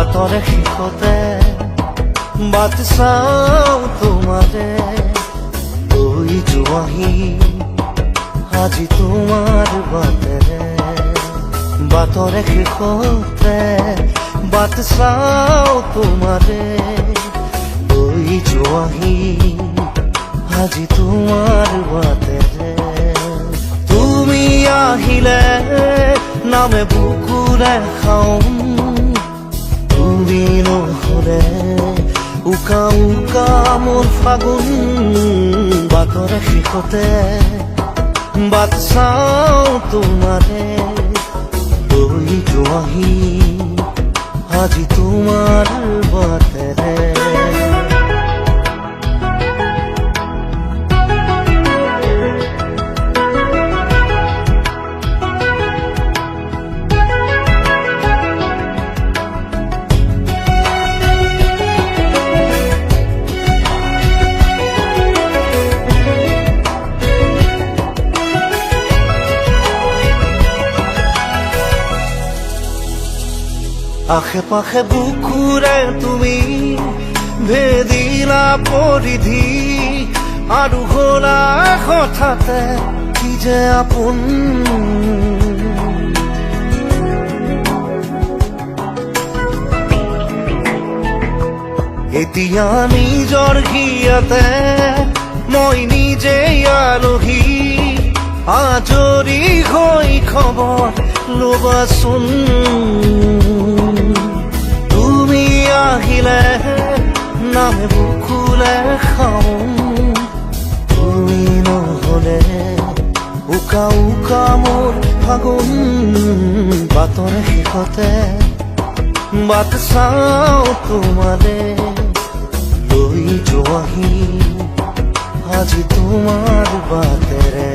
বাটৰে শেষতে বাট চাওঁ তোমাৰে লৈ যোৱাহি আজি তোমাৰ বাটেৰে বাটৰে শেষতে বাট চাওঁ তোমাৰে লৈ যোৱাহি আজি তোমাৰ বাটেৰে তুমি আহিলে নামে বুকুৰে খাওঁ তুমি নহ'লে উকা উকা মোৰ ফাগুন বাটৰে শেষতে বাট চাওঁ তোমাৰে লৈ যোৱাহি আজি তোমাৰ বাটেৰে আশে পাশে বুকুৰে তুমি ভেদিলা পৰিধি আৰু হলা হঠাতে কি যে আপোন এতিয়া নিজৰ হিয়াতে মই নিজে আলহী আজৰি হৈ খবৰ ল'বাচোন তুমি আহিলে নামে বুকুলে খাওঁ তুমি নহ'লে উকা উকা মোৰ ফাগুন বাটৰে শেষতে বাট চাওঁ তোমাৰে লৈ যোৱাহি আজি তোমাৰ বাটেৰে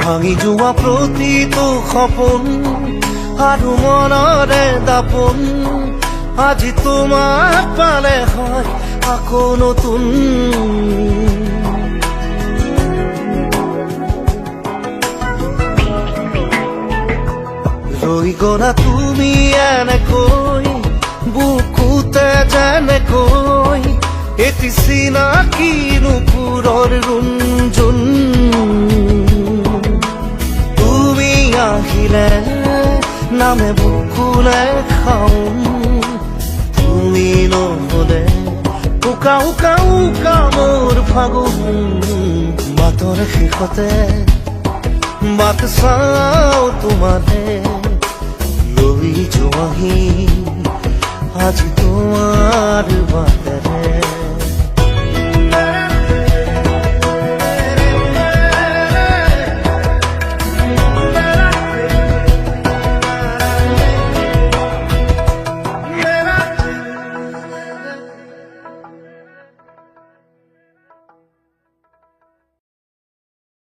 ভাঙি যোৱা প্ৰতিটো সপোন আৰু মনৰে দাপোন আজি তোমাক পালে হয় আকৌ নতুন ৰৈ গলা তুমি এনেকৈ বুকুতে যেনেকৈ এটি চিনাকি নুপুৰৰ ৰুণজুন আহিলে নামে বুকুলে খাওঁ তুমি নহ'লে উকা উকা উকা মোৰ ফাগুন বাটৰে শেষতে বাট চাওঁ তোমাৰে লৈ যোৱাহি আজি তোমাৰ বাটেৰে